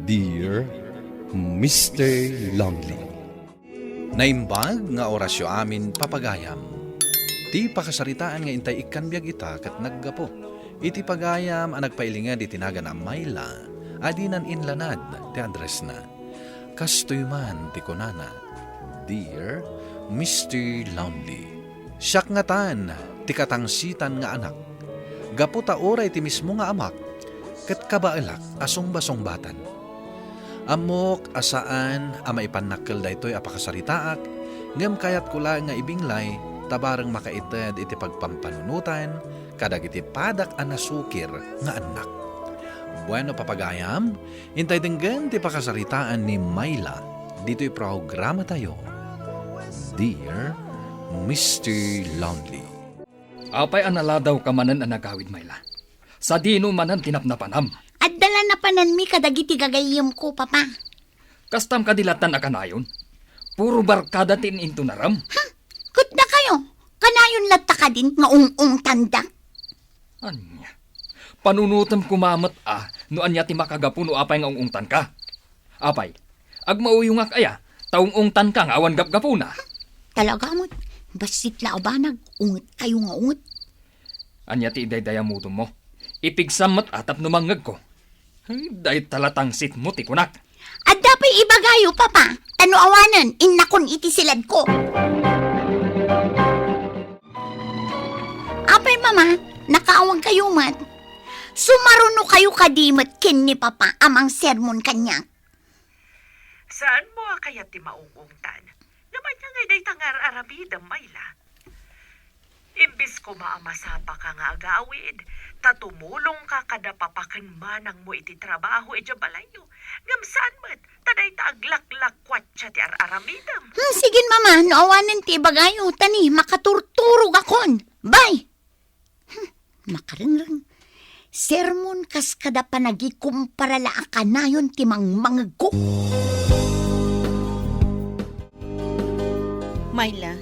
Dear Mr. Lonely, naimbag nga orasyo amin papagayam. Ti pakasaritaan nga intay ikanbyag ita kat naggapo. Iti pagayam ang nagpailinga di tinagan ang Mayla, adinan inlanad ti address na. Kastoy man ti kunana, Dear Mr. Lonely, siyak nga tan ti katangsitan nga anak. Gapo ta oray ti mismo nga amak, kat kabaalak asong basong batan. Amok asaan ama ipanakkel daytoy apakasaritaak, ngem kayat kula nga ibinglay, tabarang makaited iti pagpampanunutan, kadag iti padak anasukir nga anak. Bueno papagayam, intay denggan ti pakasaritaan ni Mayla, dito'y programa tayo. Dear Mr. Lonely. Apay analadaw ka manan ang nagawid, Mayla. Sa dino manan kinapnapanam. At dala na panan mi kadagiti gagayim ko, papa. Kastam kadilatan na kanayon. Puro barkada tin into naram. Ha? Kut na kayo. Kanayon latta ka din nga tanda. Anya? Panunutam kumamat no anya ti makagapuno apay nga ungtan ka. Apay, agmauyong kaya, taong-ungtan ka nga awan gapgapuna. Talaga mo, basit la abanag, ungot kayo nga ungot. Anya ti iday-daya mutom mo. Ipigsamat atap numangag ko. Ay, dahi talatang sit mo ti kunak. At dapat ibagayo, papa. Tano awanan, inakon iti silad ko. Apay, mama, nakaawag kayo mat. Sumaruno kayo kadimat kin ni papa amang sermon kanya. Saan mo kaya ti maungungtan? Naman niya ngay day tangar arabida, Mayla. Imbis ko maamasapa ka nga agawid, tatumulong ka kada papakin manang mo iti trabaho iti balayo. Ngam saan mo't, taday taaglak-lakwat siya ti aramidam. Sige mama, naawanan ti bagayo, tani, makaturturog akon. Bye! Makaringrang. Sermon kas kada panagikumpara ka na yun ti mangmangag ko. Mayla,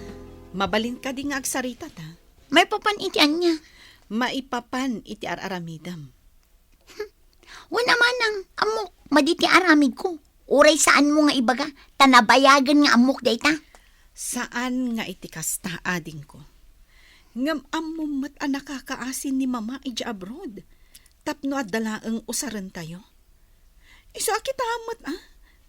mabalin ka di nga agsarita ta. May papanitian niya. Maipapan iti araramidam. Wala man ang amok, maditi aramid ko. Uray saan mo nga ibaga, tanabayagan nga amok dayta. Saan nga iti kasta ading ko? Ngam amumat ang nakakaasin ni mama iti abroad. Tapno at dalaang usaran tayo. Iso akitamat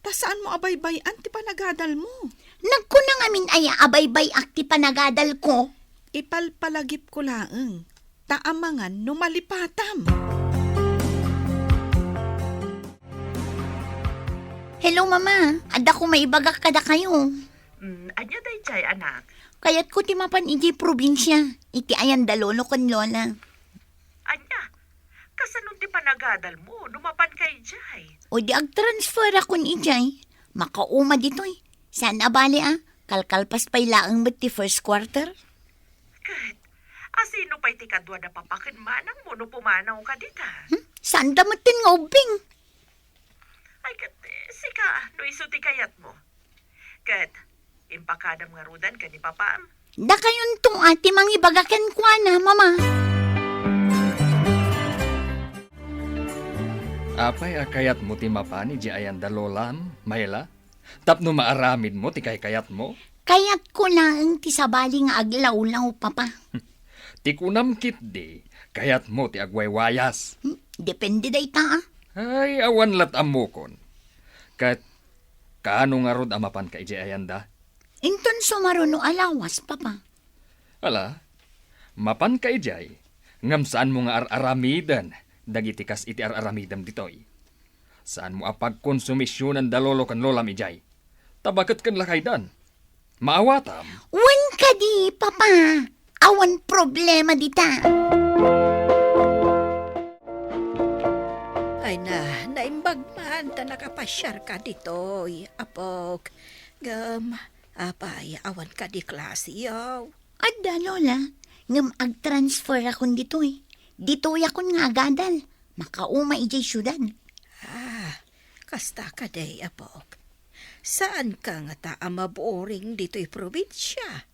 ta saan mo abay-bayan ti panagadal mo? Nagkunang amin aya abay-bay akti panagadal ko. Ipalpalagip ko laeng. Taamangan no malipatam. Hello mama, ada ko maibagak kada kayo. Anya day chay, anak? Kaya't ko ti mapan iti probinsya. Iti ayan dalolo kon lola. Anya? Kasanong ti panagadal mo, numapan kay jay. O di ag-transfer akon ijay. Makauma ditoy. Saan abali kalkalpas pa'y laang ti first quarter. Kat, asino pa'y ti kadwa na papakin manang mo no pumanaw ka dita? Saan damatin nga ubing? Ay kat, sika, no iso ti kayat mo. Kat, impakadam nga rudan ka ni papam. Da kayon tong ati mangibagakan kwa na, mama. Apay akayat mo ti mapani di ayan dalolam, Mayla? Tapno maaramid mo ti kayat mo? Kaya't ko lang ti sabali nga aglaw-law, papa. Ti kunam kit di, kayat mo ti agwaywayas. Depende day ta, Ay, awan lat amukon. Kat, kaano nga rod amapan ka iji ayanda? Inton sumaruno alawas, papa. Ala, mapan ka ijay, ngam saan mo nga aramidan, dagiti kas iti araramidam ditoy. Saan mo apagkonsumisyonan dalolo kan lolam ijay? Tabakat kan lakaydan. Maawatam. Wan ka di, papa. Awan problema dita. Ay naimbag man ta nakapasyar ka ditoy, apok. Apay, awan ka di klase yaw. Adda, lola. Ngam ag-transfer akon ditoy. Ditoy akon nga agadal. Makauma ijay syudad. Kasta ka day, apok. Saan ka nga ta amaboring dito'y probinsya?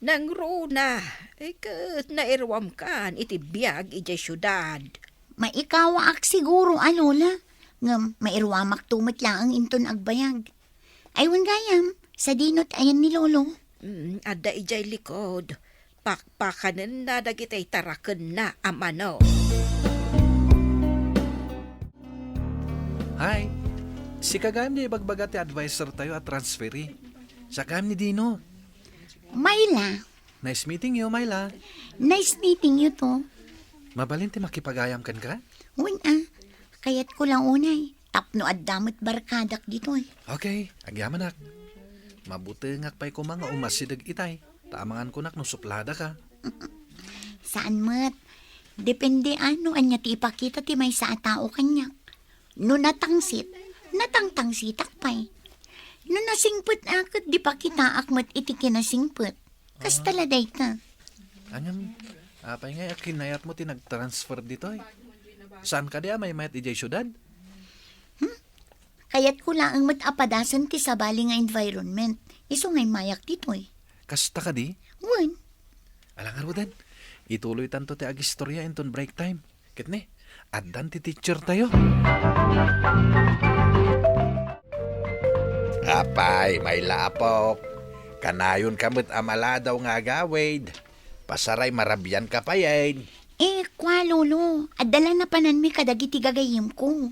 Nang runa, kat nairwam kan iti biyag iti syudad. Maikawa ak siguro, lola. Ngam, mairwamak tumot lang ang inton agbayag. Aywan gayam, sa dinot ayan ni Lolo. Ada ijay likod. Pakpakanan na dagitay taraken na amano. Hi, si kagam ni ibagbaga ti advisor tayo at transferi. Sa kagam ni Dino. Mayla, Nice meeting you, Myla. nice meeting you to. Mabalin ti makipagayam kan ka? Wen kayat ko lang unay. Tapno at damot barkadak dito eh. Okay, agyaman nak. Mabuti ngak pa'y ko mga umasidag itay. Tamangan ko nak no suplada ka. Saan mat? Depende ano anya ti ipakita ti may sa tao kanyak. No natangsit, natangtangsitak pa'y. No nasingput akit di pa kita akmat iti kinasingput. Kastala day ka. Anyam, apay nga kinayat mo ti nag-transfer dito eh. Saan ka diya may mayat ijay syudad? Kayat ko lang ang matapadasan ti sabali nga environment. Iso nga'y mayak dito eh. Kasta ka di? Wen, Alangan mo dan. Ituloy tanto ti agistorya inton break time. Kitne, addan ti teacher tayo. Apay, may lapok. Kanayon kamot amala daw nga gawid. Pasaray marabyan ka pa yan. kwa lolo. Adala na panan mi kadagiti gagayim ko.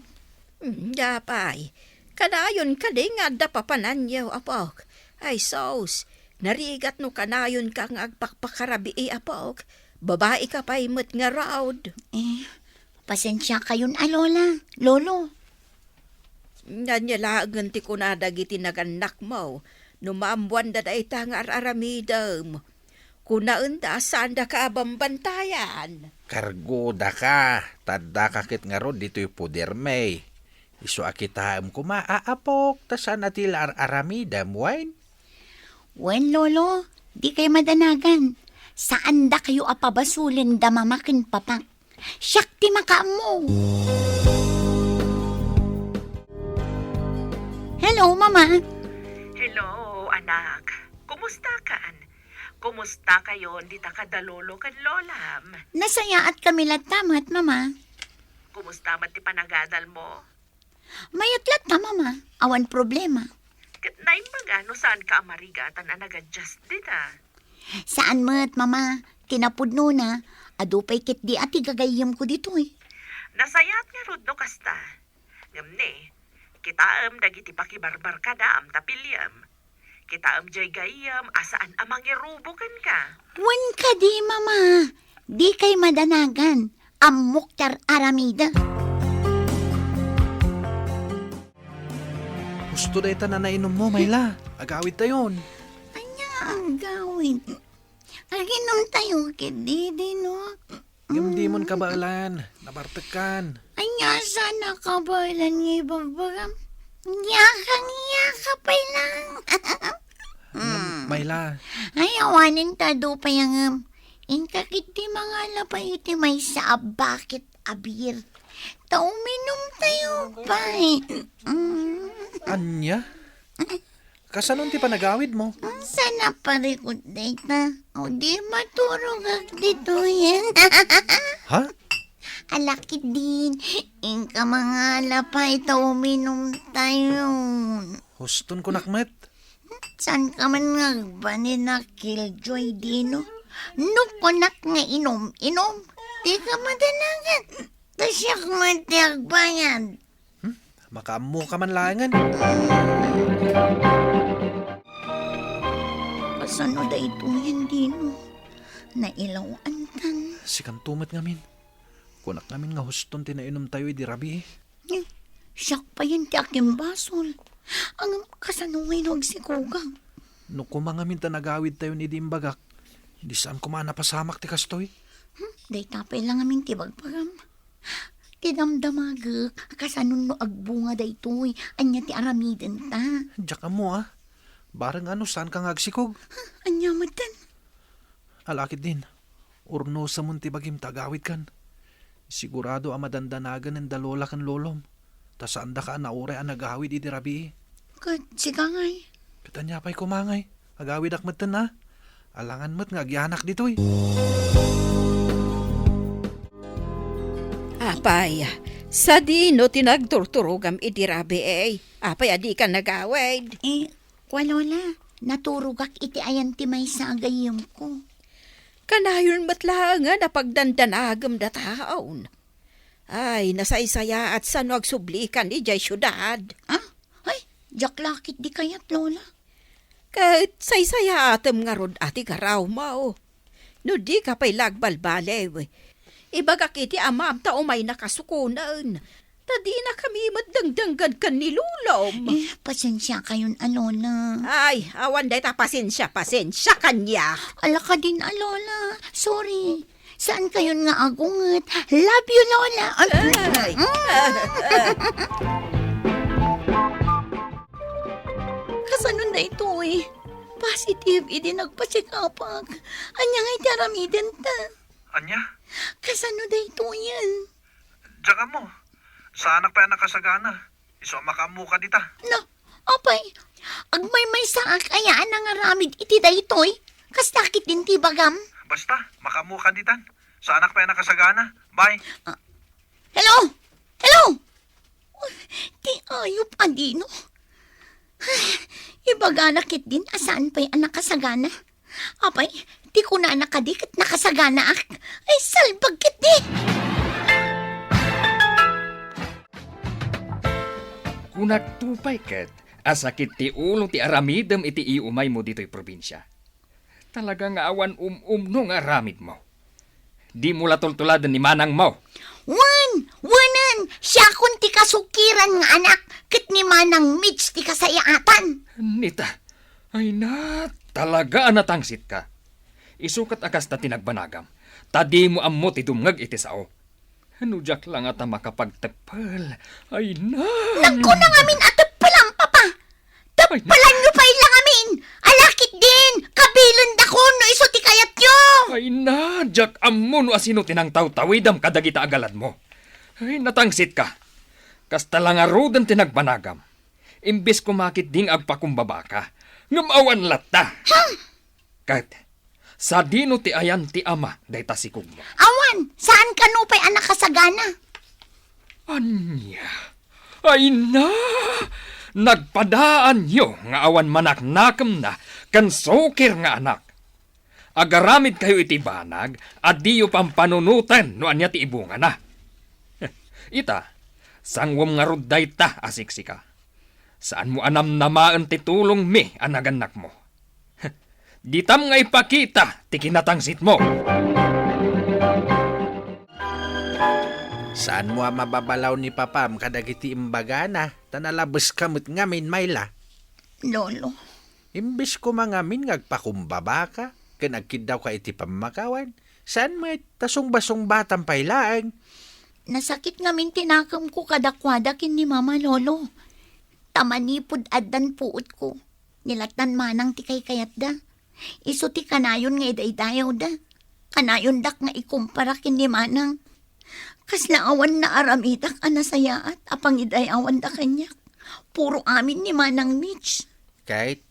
Yapay. Kanayon ka di nga da papananyaw apok. Ay sos. Narigat no kanayon ka nga agpakpakarabi apok. Babae ka pa imot nga raod. Pasensya kayon alola. Lolo. Nanyalagan ti ko na dagiti naganak mo. Numaambuan da ita nga araramidam. Kunaan da saan da ka abambantayan. Kargoda ka. Tadda kakit nga ro dito'y puder may. Iso akitaam ko maaapok. Tasan atil aramidam wine. Wen lolo, di kay madanagan. Saan da kayo apabasulin da mamakin papak? Siyak ti makaamo. Hello, mama. Hello, anak. Kumusta kan? Kumusta kayo di ta kadalolo kan lolam? Nasaya at kami latamat, mama. Kumusta man ti panagadal mo? Mayatlat ta, mama. Awan problema. Kat naimbaga no saan ka amarigatan na nag-adjust dita? Saan mat, mama? Tinapudno na. Adupay kit di ati gagayim ko dito eh. Nasayat nga rod no kasta. Ngamne, kitaam dagiti pakibarbar ka daam tapilyam. Kitaam jay gayam asaan amang irubukan ka. Wan ka di, mama. Di kay madanagan. Amok tar aramida. Gusto da ita na nainom mo, Mayla. Agawid tayon. Anya ang gawin? Aginom tayo kidi, no? Yung di mon kabalan. Nabartekan. Anya sana kabalan ng ibabagam. Yaka pa lang. Mayla, Ay, awanin tado pa yung inkakiti mga lapay iti may sa bakit abir. Tauminom tayo pa eh. anya? Kasanon ti panagawid mo? Sana parikot data. O di maturog ag dito yan. Ha? Alakit din. Inka mga lapay tauminom tayo. Huston ko nakmet. San ka man nagbani na killjoy dino? Nukonak nga inom. Di ka madanagan. Tasyak matiagbayan. Makaamo ka man langan. Kasano da ito yan dino? Nailawan tan. Sikan tumat ngamin. Kunak namin nga huston tinainom tayo di rabi. Siyak pa yan ti aking basol. Ang kasanungay nung si Kugang. No kumangamin ta nagawid tayo ni Dimbagak. Di saan kumana pasamak ti kastoy. Day tapay lang aming tibagpagam. Tidamdamag. Kasanong no agbunga da ito'y. Anya ti aramiden ta. Diyak ka mo Barang ano saan kang agsikog. Anya matan. Alakit din. Urno sa munti bagim tagawid kan. Sigurado madandanagan ng dalola kan lolom. Tasaan da ka naure ang nagawid iti rabi. Kat sigangay. Katanya pa'y kumangay. Agawid akmatan Alangan mo't nga agyanak dito'y. Apay, Sa dino tinagturturugam idirabi apay adi ka nagawid. Kwa Lola, naturugak iti ayan ti may sa agayim ko. Kanayon matla nga napagdandanagam da taon. Ay, nasaysaya at saan agsublikan ni jay syudad. Ay, jaklakit di kayat Lola. Kahit saysaya atem nga rod ati garaw mo. No di ka pa'y lagbalbalew. Ibaga kiti amam ta umay nakasukunan. Tadi na kami madangdanggan kan ni Lulom. Pasensya kayon, Lola. Ay, awan day ta pasensya kanya. Ala ka din, Lola. Sorry. Saan kayon nga agunget? Love you, Lola. Ay. Kasanon na ito Positive, idi nagpasikapag. Anya nga itaramiden ta. Anya? Kasano da ito yan? Diyan mo. Sa anak pa yan nakasagana. Iso makamu ka dita. No, apay. Agmay-may saak ayaan nga ramid iti da ito'y. Kastakit din ti bagam. Basta, makamu ka ditan. Sa anak pa yan nakasagana. Bye. Hello? Hello? Ti ayop andino. Ibaga nakit din asaan pa'y anak kasagana. Apay, di ko na nakadikit nakasagana ak. Ay salbagkit di. Kung nagtupay ket, asakit ti ulo ti aramidem iti iumay mo dito'y probinsya. Talaga nga awan no nga aramid mo. Di mo latultuladan ni manang mo. Wanan, siya kun ti kasukiran nga anak, kit ni manang Mitch ti kasayaatan. Nita, ay na, talaga anatangsit ka. Isukat akas ta tinagbanagam. Tadi mo ammo ti dumngag iti sao. Hanudyak lang ata makapagtepal. Ay na. Nagko na ngamin at palang papa. Tapalan nyo pa ilang amin. Alakit din, kabilon da ko no iso ti kayat nyo. Ay na, jak ammo no asino tinang taw-tawidam kadagita agalad mo. Ay natangsit ka. Kasta lang arudan tinagbanagam. Imbis kumakit ding agpakumbaba ka. Ngamawan latta. Kat, sa dino ti ayan ti ama, day tasikog mo. Awan, saan ka no pa'y anak kasagana? Anya, ay na, nagpadaan nyo nga awan manaknakam na kan sokir nga anak. Agaramid kayo iti banag, at diyo pampanunutan no anya ti ibunga na. Ita, sangwam nga ruday ta asiksika. Saan mo anam namaan ti tulong mi anaganak mo? Ditam nga ipakita ti kinatangsit mo. Saan mo mababalaw ni papam kadagiti imbagana, tanalabas kamot ngamin mayla. Lolo, Imbis ko mangamin ngagpakumbaba ka, kanagkid daw ka iti pamakawan, saan mo tasong basong batang pailaang? nasakit ngamin tinakam ko kadakwada kin ni mama Lolo. Tamanipod addan puot ko. Nilatan manang ti kay kayat da. Iso ti kanayon nga idaydayaw da. Kanayon dak nga ikumpara kin ni manang. Kasla awan na aramitak anasayaat apang idayawan da kanyak. Puro amin ni manang Mitch. Kahit,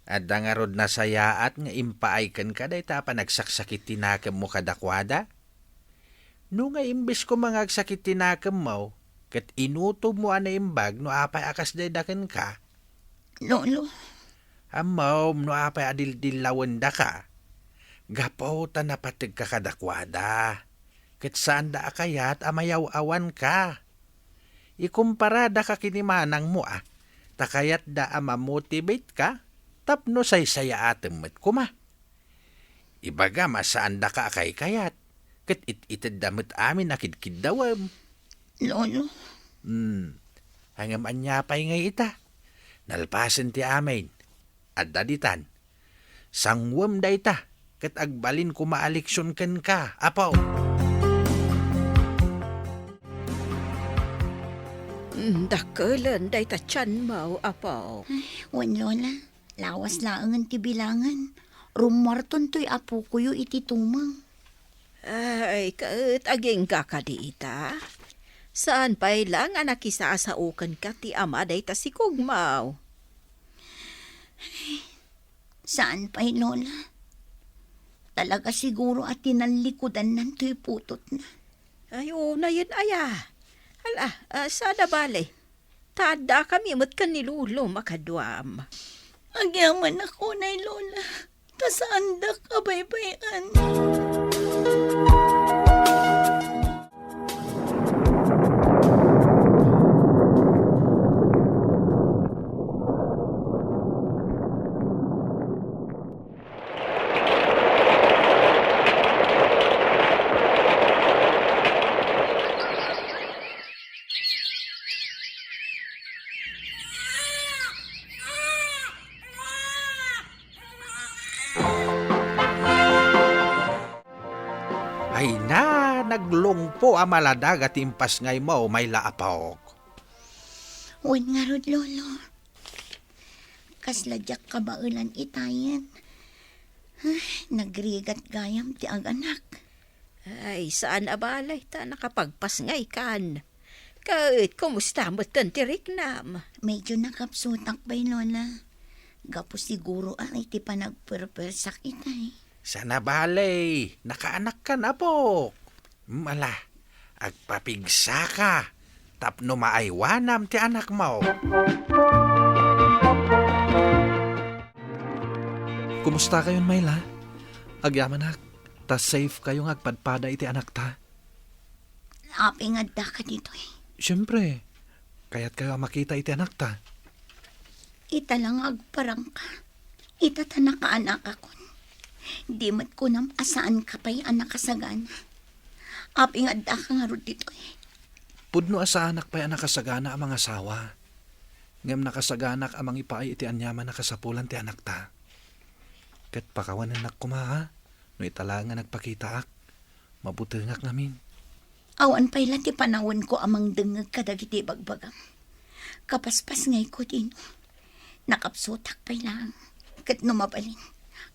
adda nga rod na sayaat nga impaaykan ka day tapa nagsaksakit tinakam mo kadakwada. No nga imbis ko mangagsakit tinakam mo, kat inutob mo ana imbag no apay akas daydakan ka. Lolo, Amaw, no apay adil-dilawan da ka. Gapaw ta napatig ka kadakwada. Kat saan da akayat amayaw-awan ka. Ikumpara da ka kinimanang mo takayat da amamotivate ka, tapno say saya atemet kuma. Ibaga masaan da ka akay kayat. Kat itid damit amin nakidkid dawam. Lolo, Hangam anya pa'y ngay ita. Nalpasan ti amin. At daditan. Sangwam da ita. Kat agbalin ko maaliksyon ken ka, apaw. Dakalan day ta tiyan mo, apaw. wan Lola, lawas laangan ti bilangan. Rumarton to'y apo ko yu iti tumang. Ay, kaat aging kakadiita. Saan pa'y lang nga nakisasaukan ka ti ama day ta si Kugmaw? Saan pa'y Lola? Talaga siguro at tinalikudan ng to'y putot na. Ay, na yun aya. Hala, sada bale. Tada kami mo't kanilulo makadwam. Agyaman ako, Nay Lola. Tasaan da kabaybayan. Ay na, naglungpo ang maladag at impas ngay mo, may laapawok. Uwan nga rod, Lolo. Kasladyak kabaulan itayan. Ay, nagrigat gayam ti aganak. Ay, saan abalay ta nakapagpas ngay kan? Kahit kumusta mo tantirik nam? Medyo nakapsutak bay, Lola. Gapo siguro ay ti panagperpersak itay. Sana balay, nakaanak ka na po. Mala, agpapigsa ka. Tapno maaywanam ti anak mo. Kumusta kayon, Mayla? Agyaman ta safe kayong agpadpada iti anak ta. Aping adda ka dito eh. Siyempre, kaya't kayo makita iti anak ta. Ita lang agparang ka. Ita ta nakaanak ako. Di mat ko nam asaan ka pa'y anak kasagana. Aping adda ka nga rod dito eh. Pudno asa anak pa'y anak kasagana ang mga asawa. Ngam nakasaganak amang ipaay iti anyaman nakasapulan ti anak ta. Kat pakawanan nak kumaha, no italangan nagpakita ak. Mabutengak namin. Awan pa'y ti panawon ko amang dengeg kadagiti bagbagam. Kapaspas ngay ko din. Nakapsutak pa'y lang. Kat numabalin.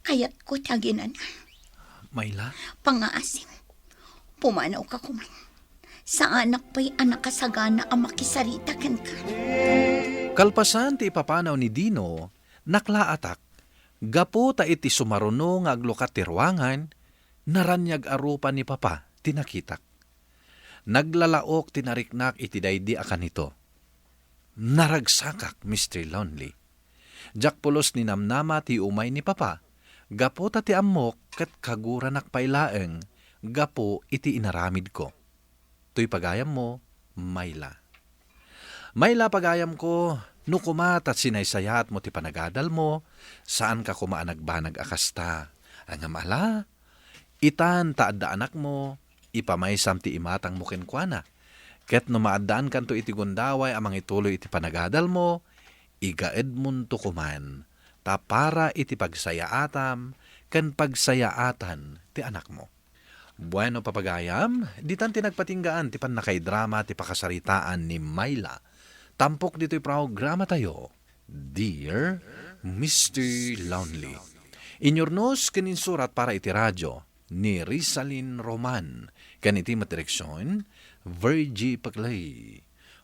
Kayat ko tiyaginan. Mayla? Pangaasim. Pumanaw ka kuman. Sa anak pa'y anak kasagana ang makisarita kan ka. Kalpasan ti ipapanaw ni Dino, naklaatak. Gapo ta iti sumaruno nga aglukat ti ruangan, naranyag arupan ni Papa, tinakitak. Naglalaok tinariknak iti daydi akan ito. Naragsakak, Mr. Lonely. Jak pulos ni namnama ti umay ni Papa. Gapo ta ti amok kat kaguranak pailaeng, gapo iti inaramid ko. Tuy pagayam mo, Mayla. Mayla pagayam ko, no kumat at sinaysayat mo ti panagadal mo, saan ka kumaanagbanag akasta. Ang amala, itan taadda anak mo, ipamaysam ti imatang mo kenkwana. Ket no maadaan kanto iti gundaway amang ituloy iti panagadal mo, igaed munto kuman, ta para iti pagsayaatam, ken pagsayaatan ti anak mo. Bueno papagayam, ditan tinagpatinggaan ti panakaidrama ti pakasaritaan ni Mayla. Tampok dito'y programa tayo, Dear Mr. Lonely. Inyornos kininsurat para iti radyo ni Rizalin Roman, ken iti matireksyon, Virgie Paclay.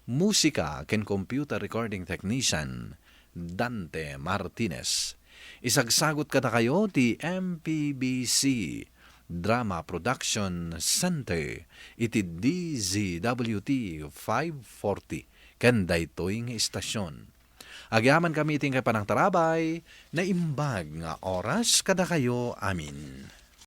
Musika ken computer recording technician, Dante Martinez. Isagsagot kada kayo ti MPBC Drama Production Center iti DZWT 540 ken daytoy nga istasyon. Agyaman kami iting kay panang tarabay na imbag nga oras kada kayo amin.